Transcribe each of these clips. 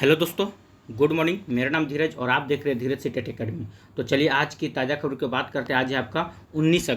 Hello दोस्तों, good morning. मेरा नाम धीरज और आप देख रहे हैं धीरज से टेट अकेडमी। तो चलिए आज की ताज़ा खबर की बात करते हैं। आज है आपका 19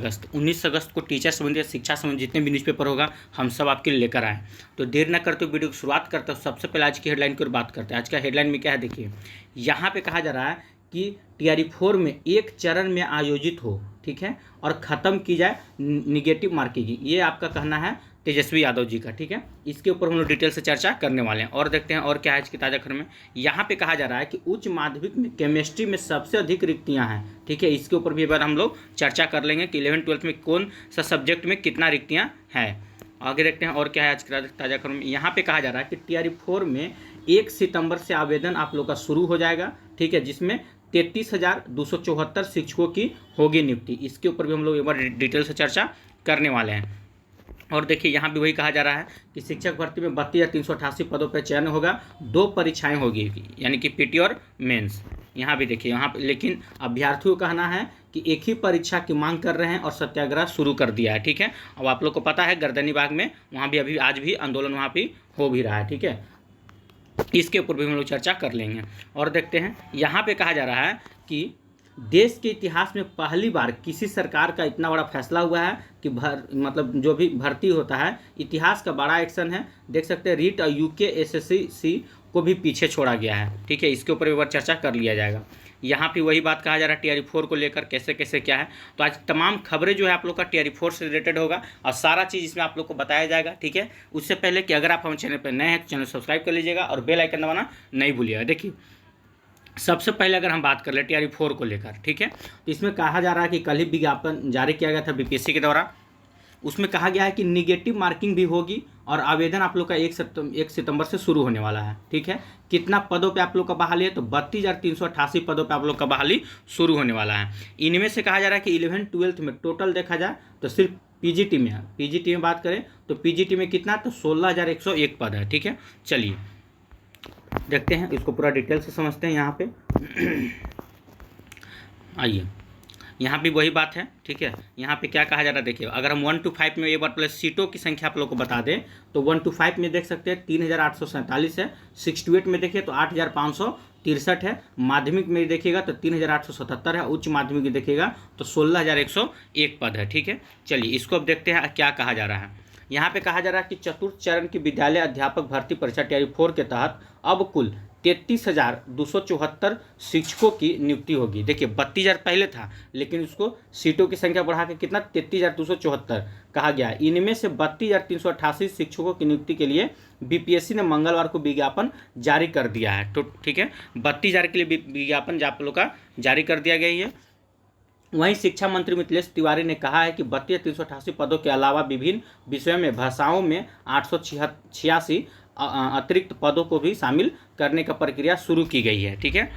अगस्त को टीचर संबंधी शिक्षा संबंधी जितने भी न्यूज़पेपर होगा हम सब आपके लिए लेकर आए। तो देर न करते वीडियो की शुरुआत करते हैं। सबसे पहले आज की हेडलाइन की ओर बात करते हैं। आज का हेडलाइन में क्या है, देखिए यहाँ पे कहा जा रहा है कि टीआरई 4 में एक चरण में आयोजित हो, ठीक है, और ख़त्म की जाए निगेटिव मार्किंग की। ये आपका कहना है तेजस्वी यादव जी का, ठीक है। इसके ऊपर हम लोग डिटेल से चर्चा करने वाले हैं और देखते हैं और क्या है इसकी ताज़ा खबर में। यहाँ पे कहा जा रहा है कि उच्च माध्यमिक में केमिस्ट्री में सबसे अधिक रिक्तियाँ हैं, ठीक है। इसके ऊपर भी एक बार हम लोग चर्चा कर लेंगे कि 11th-12th में कौन सा सब्जेक्ट में कितना रिक्तियाँ हैं। आगे देखते हैं और क्या है आज की ताज़ा खबर में। यहाँ पे कहा जा रहा है कि टीआरई 4 में 1 सितंबर से आवेदन आप लोग का शुरू हो जाएगा, ठीक है, जिसमें 33,274 शिक्षकों की होगी नियुक्ति। इसके ऊपर भी हम लोग एक बार डिटेल से चर्चा करने वाले हैं। और देखिए यहाँ भी वही कहा जा रहा है कि शिक्षक भर्ती में 32,388 पदों पर चयन होगा। 2 परीक्षाएं होगी, यानी कि पीटी और मेंस। यहाँ भी देखिए यहाँ पे, लेकिन अभ्यर्थियों का कहना है कि एक ही परीक्षा की मांग कर रहे हैं और सत्याग्रह शुरू कर दिया है, ठीक है। अब आप लोग को पता है गर्दनी बाग में वहाँ भी अभी आज भी आंदोलन वहाँ भी हो भी रहा है, ठीक है। इसके ऊपर भी हम लोग चर्चा कर लेंगे और देखते हैं। यहाँ पे कहा जा रहा है कि देश के इतिहास में पहली बार किसी सरकार का इतना बड़ा फैसला हुआ है कि मतलब जो भी भर्ती होता है, इतिहास का बड़ा एक्शन है। देख सकते हैं रीट और यूके एसएससी को भी पीछे छोड़ा गया है, ठीक है। इसके ऊपर एक बार चर्चा कर लिया जाएगा। यहाँ पे वही बात कहा जा रहा है टीआरई 4 को लेकर कैसे कैसे क्या है। तो आज तमाम खबरें जो है आप लोग का टीआरई 4 से रिलेटेड होगा और सारा चीज़ इसमें आप लोग को बताया जाएगा, ठीक है। उससे पहले कि अगर आप हमारे चैनल पर नए हैं तो चैनल सब्सक्राइब कर लीजिएगा और बेल आइकन दबाना नहीं भूलिएगा। देखिए सबसे पहले अगर हम बात कर ले टीआरई 4 को लेकर, ठीक है, तो इसमें कहा जा रहा है कि कल ही विज्ञापन जारी किया गया था बीपीएससी के द्वारा। उसमें कहा गया है कि निगेटिव मार्किंग भी होगी और आवेदन आप लोग का 1 सितंबर से शुरू होने वाला है, ठीक है। कितना पदों पे आप लोग का बहाली है, तो 32,388 पदों पे आप लोग का बहाली शुरू होने वाला है। इनमें से कहा जा रहा है कि 11th-12th में टोटल देखा जाए तो सिर्फ पीजीटी में है। पीजीटी में बात करें तो पीजीटी में कितना, तो 16,101 पद है, ठीक है। चलिए देखते हैं इसको पूरा डिटेल से समझते हैं। यहाँ पे आइए, यहाँ भी वही बात है, ठीक है। यहाँ पे क्या कहा जा रहा है, देखिए अगर हम 1 to 5 में एक बार प्लस सीटों की संख्या आप लोग को बता दें तो 1 to 5 में देख सकते हैं 3,847 है। 6 to 8 में देखिए तो 8,563 है। माध्यमिक में देखिएगा तो 3,877 है। उच्च माध्यमिक में देखिएगा तो 16,101 पद है, ठीक है। चलिए इसको अब देखते हैं क्या कहा जा रहा है। यहाँ पे कहा जा रहा है कि चतुर्थ चरण की विद्यालय अध्यापक भर्ती परीक्षा टीआरई 4 के तहत अब कुल 33,274 शिक्षकों की नियुक्ति होगी। देखिए 32,000 पहले था, लेकिन उसको सीटों की संख्या बढ़ा के कितना 33,274 कहा गया। इनमें से 32,388 शिक्षकों की नियुक्ति के लिए बीपीएससी ने मंगलवार को विज्ञापन जारी कर दिया है, तो ठीक है 32,000 के लिए विज्ञापन आप लोग का जारी कर दिया गया है। वहीं शिक्षा मंत्री मिथिलेश तिवारी ने कहा है कि 32,388 पदों के अलावा विभिन्न विषयों में भाषाओं में 886 अतिरिक्त पदों को भी शामिल करने का प्रक्रिया शुरू की गई है, ठीक है।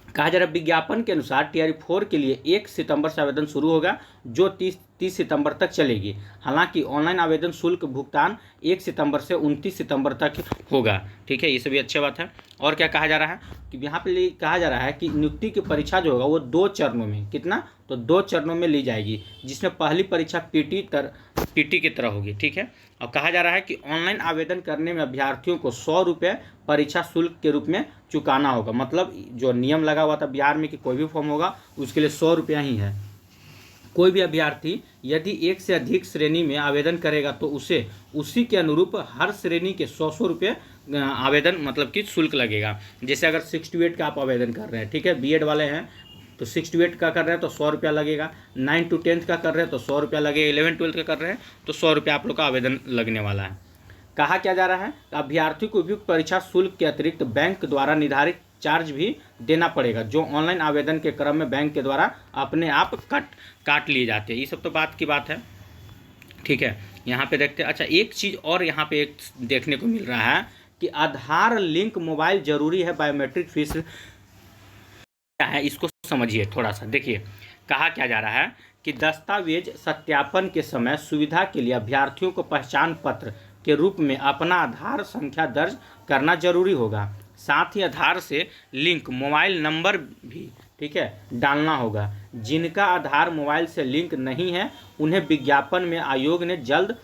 कहा जा रहा है विज्ञापन के अनुसार टीआरई 4 के लिए 1 सितंबर से आवेदन शुरू होगा, जो 30 सितंबर तक चलेगी। हालांकि ऑनलाइन आवेदन शुल्क भुगतान 1 सितंबर से 29 सितंबर तक होगा, ठीक है। ये सभी अच्छी बात है। और क्या कहा जा रहा है कि यहाँ पे कहा जा रहा है कि नियुक्ति की परीक्षा जो होगा वो 2 चरणों में, कितना, तो 2 चरणों में ली जाएगी, जिसमें पहली परीक्षा पीटी की तरह होगी, ठीक है। और कहा जा रहा है कि ऑनलाइन आवेदन करने में अभ्यर्थियों को 100 रुपये परीक्षा शुल्क के रूप में चुकाना होगा। मतलब जो नियम लगा हुआ था बिहार में कि कोई भी फॉर्म होगा उसके लिए 100 रुपया ही है। कोई भी अभ्यर्थी यदि 1 से अधिक श्रेणी में आवेदन करेगा तो उसे उसी के अनुरूप हर श्रेणी के 100 रुपये आवेदन मतलब कि शुल्क लगेगा। जैसे अगर 6 to 8 का आप आवेदन कर रहे हैं, ठीक है, बीएड वाले हैं तो 6 to 8 का कर रहे हैं तो 100 रुपया लगेगा। 9 to 10 का कर रहे हैं तो 100 रुपया लगेगा। 11th-12th का कर रहे हैं तो 100 रुपया आप लोग का आवेदन लगने वाला है। कहा क्या जा रहा है, अभ्यर्थी को उपयुक्त परीक्षा शुल्क के अतिरिक्त बैंक द्वारा निर्धारित चार्ज भी देना पड़ेगा, जो ऑनलाइन आवेदन के क्रम में बैंक के द्वारा अपने आप काट लिए जाते हैं। ये सब तो बात की बात है, ठीक है। यहाँ पे देखते हैं। अच्छा एक चीज़ और यहाँ पे एक देखने को मिल रहा है कि आधार लिंक मोबाइल जरूरी है, बायोमेट्रिक फीस क्या है इसको समझिए थोड़ा सा। देखिए कहा क्या जा रहा है कि दस्तावेज सत्यापन के समय सुविधा के लिए अभ्यर्थियों को पहचान पत्र के रूप में अपना आधार संख्या दर्ज करना जरूरी होगा। साथ ही आधार से लिंक मोबाइल नंबर भी, ठीक है, डालना होगा। जिनका आधार मोबाइल से लिंक नहीं है उन्हें विज्ञापन में आयोग ने जल्द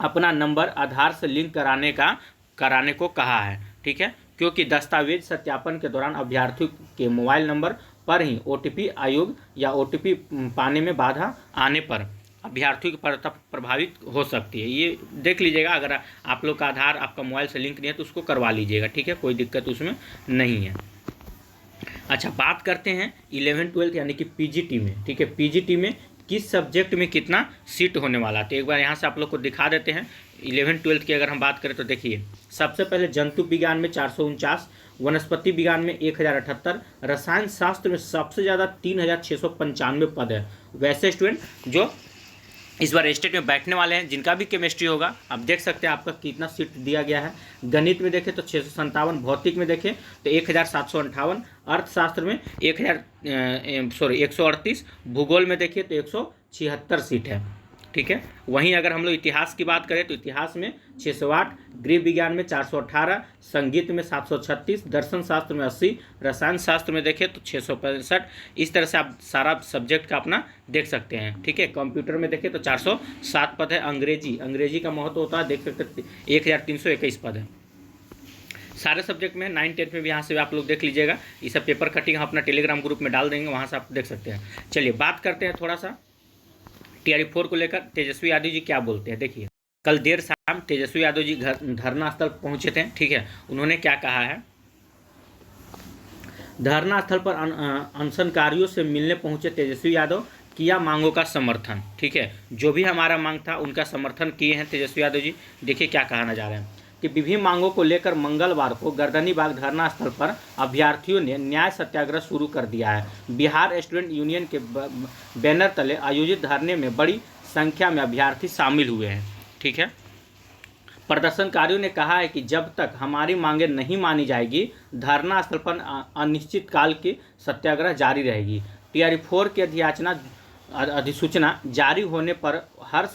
अपना नंबर आधार से लिंक कराने को कहा है, ठीक है। क्योंकि दस्तावेज सत्यापन के दौरान अभ्यर्थियों के मोबाइल नंबर पर ही OTP आयोग या OTP पाने में बाधा आने पर अभ्यर्थियों की पात्रता प्रभावित हो सकती है। ये देख लीजिएगा, अगर आप लोग का आधार आपका मोबाइल से लिंक नहीं है तो उसको करवा लीजिएगा, ठीक है, कोई दिक्कत उसमें नहीं है। अच्छा, बात करते हैं 11th-12th यानी कि PGT में, ठीक है, PGT में किस सब्जेक्ट में कितना सीट होने वाला है। तो एक बार यहाँ से आप लोग को दिखा देते हैं 11th-12th की अगर हम बात करें तो देखिए, सबसे पहले जंतु विज्ञान में 449, वनस्पति विज्ञान में 1078, रसायन शास्त्र में सबसे ज़्यादा 3695 पद है। वैसे स्टूडेंट जो इस बार स्टेट में बैठने वाले हैं, जिनका भी केमिस्ट्री होगा, आप देख सकते हैं आपका कितना सीट दिया गया है। गणित में देखें तो 657, भौतिक में देखें तो 1758, अर्थशास्त्र में 138, भूगोल में देखिए तो 176 सीट है, ठीक है। वहीं अगर हम लोग इतिहास की बात करें तो इतिहास में 608, गृह विज्ञान में 418, संगीत में 736, दर्शन शास्त्र में 80, रसायन शास्त्र में देखें तो 665। इस तरह से आप सारा सब्जेक्ट का अपना देख सकते हैं, ठीक है। कंप्यूटर में देखें तो 407 पद है। अंग्रेजी का महत्व होता है, देख सकते हैं 1321 पद है। सारे सब्जेक्ट में 9-10 में भी यहाँ से आप लोग देख लीजिएगा। ये सब पेपर कटिंग हम अपना टेलीग्राम ग्रुप में डाल देंगे, वहाँ से आप देख सकते हैं। चलिए बात करते हैं थोड़ा सा TRE 4 को लेकर तेजस्वी यादव जी क्या बोलते हैं। देखिए, कल देर शाम तेजस्वी यादव जी धरना स्थल पहुंचे थे, ठीक है। उन्होंने क्या कहा है, धरना स्थल पर अनशनकारियों से मिलने पहुंचे तेजस्वी यादव, किया मांगों का समर्थन, ठीक है। जो भी हमारा मांग था उनका समर्थन किए हैं तेजस्वी यादव जी। देखिए क्या कहना जा रहे हैं कि विभिन्न मांगों को लेकर मंगलवार को गर्दनीबाग धरना स्थल पर अभ्यर्थियों ने न्याय सत्याग्रह शुरू कर दिया है। बिहार स्टूडेंट यूनियन के बैनर तले आयोजित धरने में बड़ी संख्या में अभ्यर्थी शामिल हुए हैं, ठीक है। प्रदर्शनकारियों ने कहा है कि जब तक हमारी मांगें नहीं मानी जाएगी, धरना स्थल पर अनिश्चित काल की सत्याग्रह जारी रहेगी। TRE 4 की अधिसूचना जारी होने पर हर्ष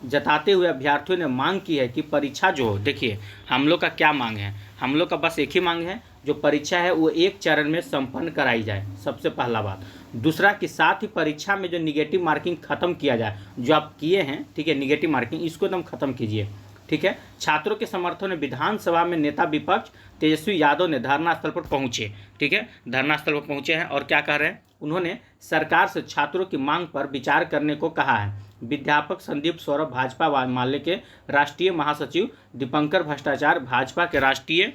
जताते हुए अभ्यर्थियों ने मांग की है कि परीक्षा जो हो, देखिए हम लोग का क्या मांग है, हम लोग का बस एक ही मांग है, जो परीक्षा है वो एक चरण में संपन्न कराई जाए, सबसे पहला बात। दूसरा कि साथ ही परीक्षा में जो निगेटिव मार्किंग खत्म किया जाए, जो आप किए हैं, ठीक है, निगेटिव मार्किंग इसको एकदम खत्म कीजिए, ठीक है। छात्रों के समर्थन में विधानसभा में नेता विपक्ष तेजस्वी यादव ने धरना स्थल पर पहुंचे, ठीक है, धरना स्थल पर पहुंचे हैं और क्या कह रहे हैं, उन्होंने सरकार से छात्रों की मांग पर विचार करने को कहा है। विद्यापक संदीप सौरभ भाजपा माले के राष्ट्रीय महासचिव, दीपंकर भट्टाचार्य भाजपा के राष्ट्रीय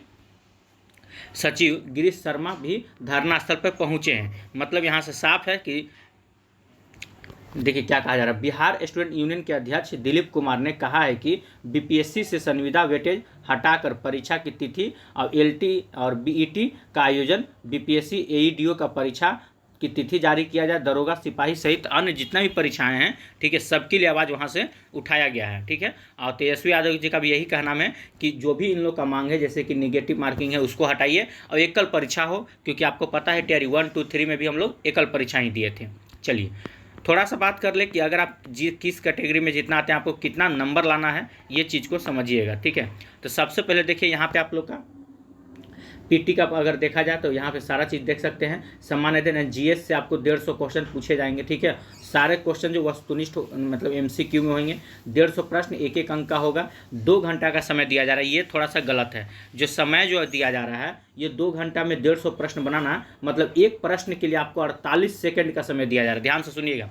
सचिव, गिरीश शर्मा भी धरना स्थल पर पहुंचे हैं। मतलब यहाँ से साफ है कि देखिए क्या कहा जा रहा है। बिहार स्टूडेंट यूनियन के अध्यक्ष दिलीप कुमार ने कहा है कि BPSC से संविदा वेटेज हटाकर परीक्षा की तिथि और LT और BET का आयोजन, BPSC AEDO का परीक्षा की तिथि जारी किया जाए। दरोगा, सिपाही सहित अन्य जितना भी परीक्षाएं हैं, ठीक है, सबके लिए आवाज़ वहाँ से उठाया गया है, ठीक है। और तेजस्वी यादव जी का भी यही कहना है कि जो भी इन लोग का मांग है, जैसे कि निगेटिव मार्किंग है उसको हटाइए और एकल परीक्षा हो, क्योंकि आपको पता है TRE 1, 2, 3 में भी हम लोग एकल परीक्षाएँ दिए थे। चलिए थोड़ा सा बात कर ले कि अगर आप किस कैटेगरी में जितना आते हैं, आपको कितना नंबर लाना है, ये चीज़ को समझिएगा, ठीक है। तो सबसे पहले देखिए यहाँ पे आप लोग का PT का अगर देखा जाए तो यहाँ पे सारा चीज़ देख सकते हैं। सामान्य अध्ययन GS से आपको 150 क्वेश्चन पूछे जाएंगे, ठीक है। सारे क्वेश्चन जो वस्तुनिष्ठ मतलब MCQ में होंगे। 150 प्रश्न, 1-1 अंक का होगा। 2 घंटा का समय दिया जा रहा है, ये थोड़ा सा गलत है। जो समय जो दिया जा रहा है, ये 2 घंटा में 150 प्रश्न बनाना, मतलब एक प्रश्न के लिए आपको 48 सेकेंड का समय दिया जा रहा है। ध्यान से सुनिएगा,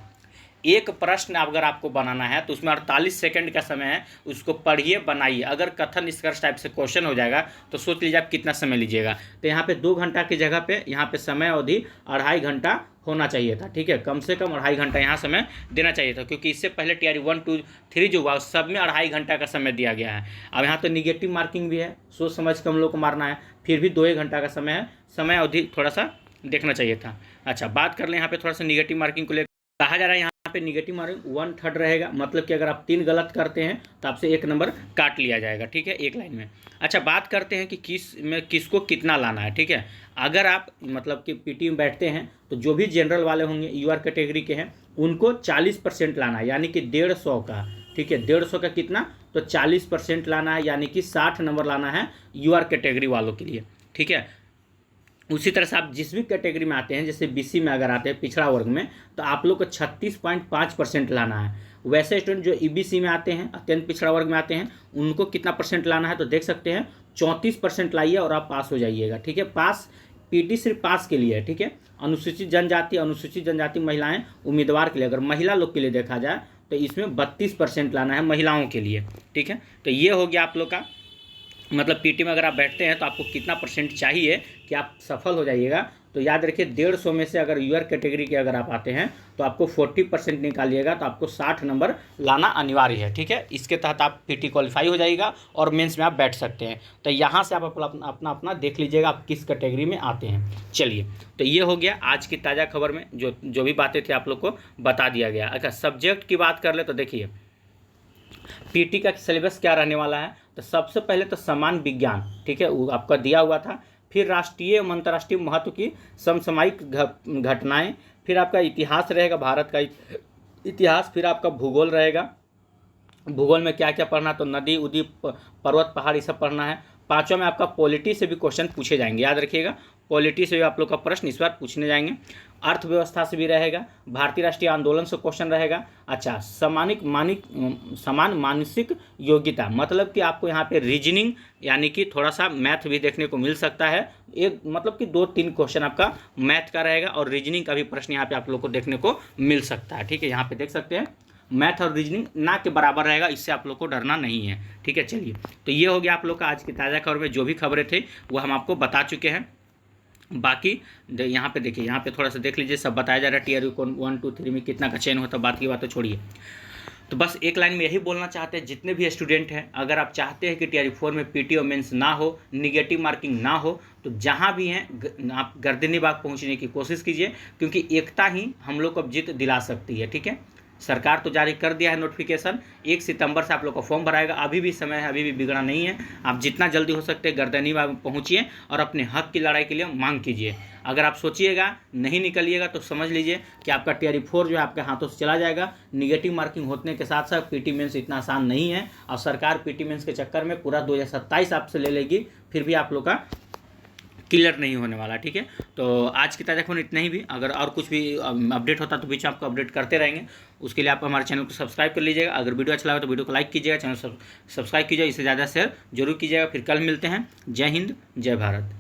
एक प्रश्न अगर आपको बनाना है तो उसमें 48 सेकंड का समय है, उसको पढ़िए, बनाइए। अगर कथन निष्कर्ष टाइप से क्वेश्चन हो जाएगा तो सोच लीजिए आप कितना समय लीजिएगा। तो यहाँ पे 2 घंटा की जगह पे यहाँ पे समय अवधि 2.5 घंटा होना चाहिए था, ठीक है। कम से कम 2.5 घंटा यहाँ समय देना चाहिए था, क्योंकि इससे पहले TRE 1, 2, 3 जो हुआ सब में 2.5 घंटा का समय दिया गया है। अब यहाँ तो निगेटिव मार्किंग भी है, सोच समझ के हम लोग को मारना है, फिर भी 2 घंटा का समय है, समय अवधि थोड़ा सा देखना चाहिए था। अच्छा, बात कर लें यहाँ पे थोड़ा सा निगेटिव मार्किंग को लेकर कहा जा रहा है। यहाँ पे निगेटिव मार्किंग 1/3 रहेगा, मतलब कि अगर आप 3 गलत करते हैं तो आपसे 1 नंबर काट लिया जाएगा, ठीक है, एक लाइन में। अच्छा, बात करते हैं कि किसको कितना लाना है, ठीक है। अगर आप मतलब कि PT में बैठते हैं तो जो भी जनरल वाले होंगे, UR कैटेगरी के हैं, उनको 40% लाना है, यानी कि 150 का, ठीक है। 150 का कितना, तो 40% लाना है, यानी कि 60 नंबर लाना है UR कैटेगरी वालों के लिए, ठीक है। उसी तरह से आप जिस भी कैटेगरी में आते हैं, जैसे BC में अगर आते हैं पिछड़ा वर्ग में, तो आप लोग को 36.5% लाना है। वैसे स्टूडेंट जो ईबीसी में आते हैं, अत्यंत पिछड़ा वर्ग में आते हैं, उनको कितना परसेंट लाना है तो देख सकते हैं 34% लाइए और आप पास हो जाइएगा। ठीक है, पास पीटी सिर्फ पास के लिए है। ठीक है, अनुसूचित जनजाति महिलाएं उम्मीदवार के लिए, अगर महिला लोग के लिए देखा जाए तो इसमें 32% लाना है महिलाओं के लिए। ठीक है, तो ये हो गया आप लोग का, मतलब पीटी में अगर आप बैठते हैं तो आपको कितना परसेंट चाहिए कि आप सफल हो जाइएगा। तो याद रखिए 150 में से अगर यूआर कैटेगरी के अगर आप आते हैं तो आपको 40% निकालिएगा, तो आपको 60 नंबर लाना अनिवार्य है। ठीक है, इसके तहत आप पीटी क्वालिफाई हो जाएगा और मेंस में आप बैठ सकते हैं। तो यहाँ से आप अपना देख लीजिएगा आप किस कैटेगरी में आते हैं। चलिए, तो ये हो गया आज की ताज़ा खबर में जो भी बातें थी आप लोग को बता दिया गया। अगर सब्जेक्ट की बात कर ले तो देखिए पीटी का सिलेबस क्या रहने वाला है। तो सबसे पहले तो समान विज्ञान, ठीक है, वो आपका दिया हुआ था। फिर राष्ट्रीय एवं अंतर्राष्ट्रीय महत्व की समसामयिक घटनाएं, फिर आपका इतिहास रहेगा, भारत का इतिहास, फिर आपका भूगोल रहेगा। भूगोल में क्या क्या पढ़ना, तो नदी उदी पर्वत पहाड़ ये सब पढ़ना है। पाँचों में आपका पॉलिटी से भी क्वेश्चन पूछे जाएंगे, याद रखिएगा पॉलिटी से भी आप लोग का प्रश्न इस बार पूछने जाएंगे। अर्थव्यवस्था से भी रहेगा, भारतीय राष्ट्रीय आंदोलन से क्वेश्चन रहेगा। अच्छा, समान मानसिक योग्यता, मतलब कि आपको यहाँ पे रीजनिंग यानी कि थोड़ा सा मैथ भी देखने को मिल सकता है। एक मतलब कि 2-3 क्वेश्चन आपका मैथ का रहेगा और रीजनिंग का भी प्रश्न यहाँ पे आप लोग को देखने को मिल सकता है। ठीक है, यहाँ पे देख सकते हैं मैथ और रीजनिंग ना के बराबर रहेगा, इससे आप लोग को डरना नहीं है। ठीक है, चलिए, तो ये हो गया आप लोग का आज की ताज़ा खबर में जो भी खबरें थे वो हम आपको बता चुके हैं। बाकी यहाँ पे देखिए, यहाँ पे थोड़ा सा देख लीजिए, सब बताया जा रहा है टीआरयू को 1, 2, 3 में कितना का चयन होता है। बात की बात तो छोड़िए, तो बस एक लाइन में यही बोलना चाहते हैं जितने भी स्टूडेंट हैं, अगर आप चाहते हैं कि टीआरयू 4 में पीटी और मेंस ना हो, निगेटिव मार्किंग ना हो, तो जहाँ भी हैं आप गर्दनी बाग पहुँचने की कोशिश कीजिए, क्योंकि एकता ही हम लोग को जीत दिला सकती है। ठीक है, सरकार तो जारी कर दिया है नोटिफिकेशन, 1 सितंबर से आप लोग का फॉर्म भराएगा। अभी भी समय है, अभी भी बिगड़ा नहीं है। आप जितना जल्दी हो सकते हैं गर्दनी बाग पहुँचिए और अपने हक की लड़ाई के लिए मांग कीजिए। अगर आप सोचिएगा नहीं निकलिएगा तो समझ लीजिए कि आपका टीआरयू 4 जो है आपके हाथों से चला जाएगा। निगेटिव मार्किंग होने के साथ साथ पीटी मेंस इतना आसान नहीं है, और सरकार पीटी मेंस के चक्कर में पूरा 2027 आपसे ले लेगी, फिर भी आप लोग का क्लियर नहीं होने वाला। ठीक है, तो आज की ताज़ा खबर इतना ही भी, अगर और कुछ भी अपडेट होता तो बीच में आपको अपडेट करते रहेंगे। उसके लिए आप हमारे चैनल को सब्सक्राइब कर लीजिएगा। अगर वीडियो अच्छा लगा तो वीडियो को लाइक कीजिएगा, चैनल सब्सक्राइब कीजिएगा, इससे ज़्यादा शेयर जरूर कीजिएगा। फिर कल मिलते हैं। जय हिंद, जय भारत।